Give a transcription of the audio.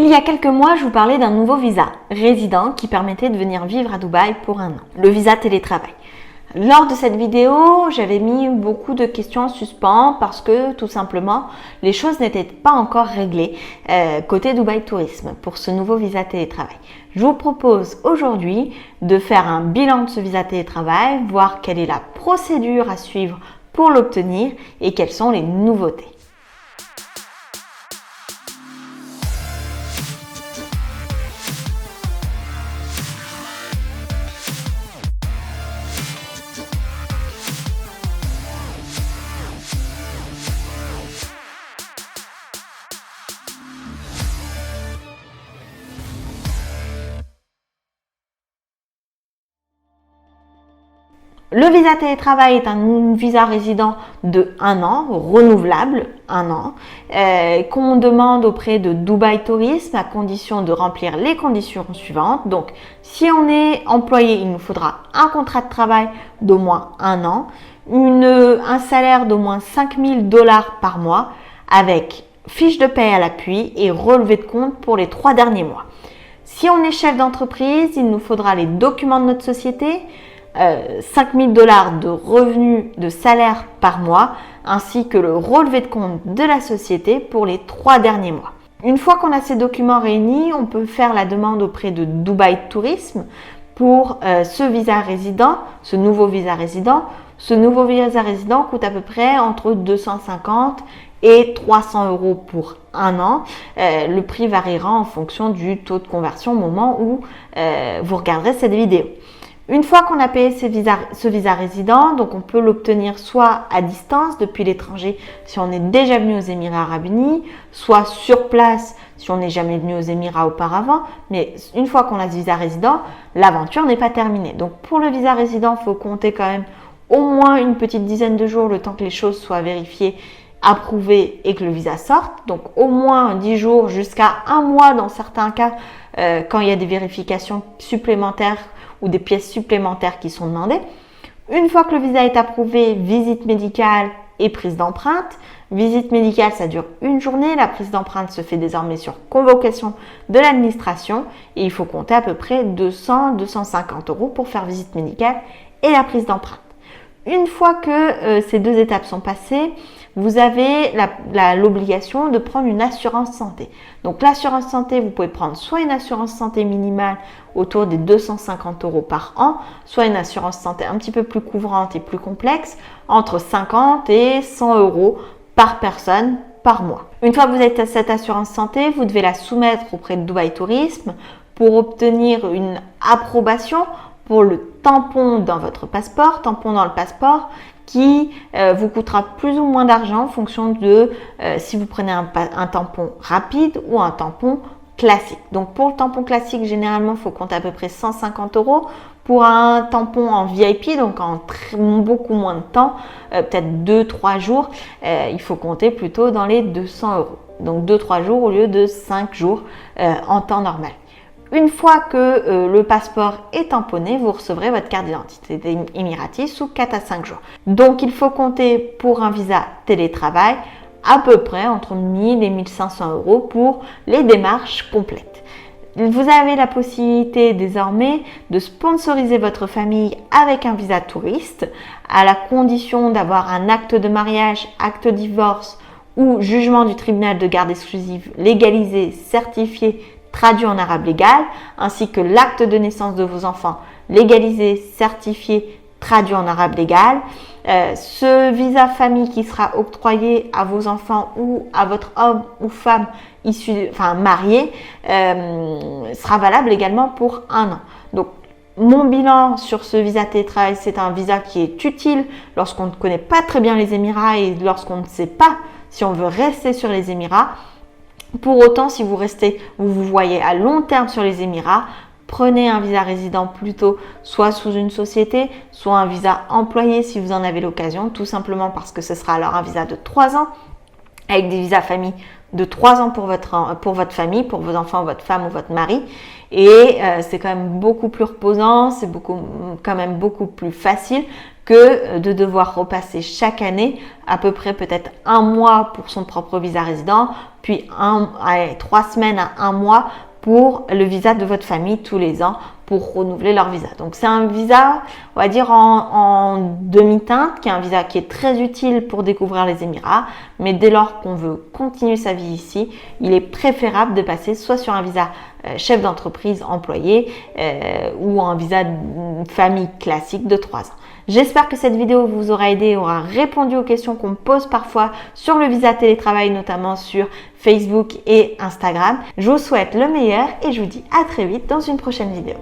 Il y a quelques mois, je vous parlais d'un nouveau visa résident qui permettait de venir vivre à Dubaï pour 1 an, le visa télétravail. Lors de cette vidéo, j'avais mis beaucoup de questions en suspens parce que tout simplement, les choses n'étaient pas encore réglées côté Dubaï Tourisme pour ce nouveau visa télétravail. Je vous propose aujourd'hui de faire un bilan de ce visa télétravail, voir quelle est la procédure à suivre pour l'obtenir et quelles sont les nouveautés. Le visa télétravail est un visa résident de 1 an, renouvelable 1 an, qu'on demande auprès de Dubaï Tourisme à condition de remplir les conditions suivantes. Donc, si on est employé, il nous faudra un contrat de travail d'au moins 1 an, un salaire d'au moins $5 000 par mois avec fiche de paie à l'appui et relevé de compte pour les 3 derniers mois. Si on est chef d'entreprise, il nous faudra les documents de notre société, $5 000 de revenus de salaire par mois ainsi que le relevé de compte de la société pour les 3 derniers mois. Une fois qu'on a ces documents réunis, on peut faire la demande auprès de Dubaï Tourisme pour ce visa résident, ce nouveau visa résident. Ce nouveau visa résident coûte à peu près entre 250 et 300 € pour 1 an. Le prix variera en fonction du taux de conversion au moment où vous regarderez cette vidéo. Une fois qu'on a payé ce visa résident, donc on peut l'obtenir soit à distance depuis l'étranger si on est déjà venu aux Émirats Arabes Unis, soit sur place si on n'est jamais venu aux Émirats auparavant. Mais une fois qu'on a ce visa résident, l'aventure n'est pas terminée. Donc pour le visa résident, il faut compter quand même au moins une petite dizaine de jours le temps que les choses soient vérifiées, approuvées et que le visa sorte. Donc au moins 10 jours jusqu'à 1 mois dans certains cas quand il y a des vérifications supplémentaires ou des pièces supplémentaires qui sont demandées. Une fois que le visa est approuvé, visite médicale et prise d'empreinte. Visite médicale, ça dure 1 journée. La prise d'empreinte se fait désormais sur convocation de l'administration et il faut compter à peu près 200-250 € pour faire visite médicale et la prise d'empreinte. Une fois que ces 2 étapes sont passées, vous avez l'obligation de prendre une assurance santé. Donc l'assurance santé, vous pouvez prendre soit une assurance santé minimale autour des 250 € par an, soit une assurance santé un petit peu plus couvrante et plus complexe, entre 50 et 100 € par personne par mois. Une fois que vous avez cette assurance santé, vous devez la soumettre auprès de Dubaï Tourisme pour obtenir une approbation pour le tampon dans votre passeport, tampon dans le passeport qui vous coûtera plus ou moins d'argent en fonction de si vous prenez un tampon rapide ou un tampon classique. Donc pour le tampon classique, généralement, il faut compter à peu près 150 €. Pour un tampon en VIP, donc en beaucoup moins de temps, peut-être 2-3 jours, il faut compter plutôt dans les 200 €. Donc 2-3 jours au lieu de 5 jours en temps normal. Une fois que le passeport est tamponné, vous recevrez votre carte d'identité émiratie sous 4 à 5 jours. Donc, il faut compter pour un visa télétravail à peu près entre 1000 et 1500 € pour les démarches complètes. Vous avez la possibilité désormais de sponsoriser votre famille avec un visa touriste à la condition d'avoir un acte de mariage, acte de divorce ou jugement du tribunal de garde exclusive légalisé, certifié, traduit en arabe légal, ainsi que l'acte de naissance de vos enfants légalisé, certifié, traduit en arabe légal. Ce visa famille qui sera octroyé à vos enfants ou à votre homme ou femme marié sera valable également pour 1 an. Donc, mon bilan sur ce visa télétravail, c'est un visa qui est utile lorsqu'on ne connaît pas très bien les Émirats et lorsqu'on ne sait pas si on veut rester sur les Émirats. Pour autant, si vous vous voyez à long terme sur les Émirats, prenez un visa résident plutôt soit sous une société, soit un visa employé si vous en avez l'occasion, tout simplement parce que ce sera alors un visa de 3 ans avec des visas famille de 3 ans pour votre famille, pour vos enfants, votre femme ou votre mari. Et c'est quand même beaucoup plus reposant, c'est quand même beaucoup plus facile que de devoir repasser chaque année à peu près peut-être 1 mois pour son propre visa résident, puis 3 semaines à 1 mois pour le visa de votre famille tous les ans pour renouveler leur visa. Donc c'est un visa, on va dire en demi-teinte, qui est un visa qui est très utile pour découvrir les Émirats, mais dès lors qu'on veut continuer sa vie ici, il est préférable de passer soit sur un visa chef d'entreprise employé ou un visa de famille classique de 3 ans. J'espère que cette vidéo vous aura aidé et aura répondu aux questions qu'on me pose parfois sur le visa télétravail, notamment sur Facebook et Instagram. Je vous souhaite le meilleur et je vous dis à très vite dans une prochaine vidéo.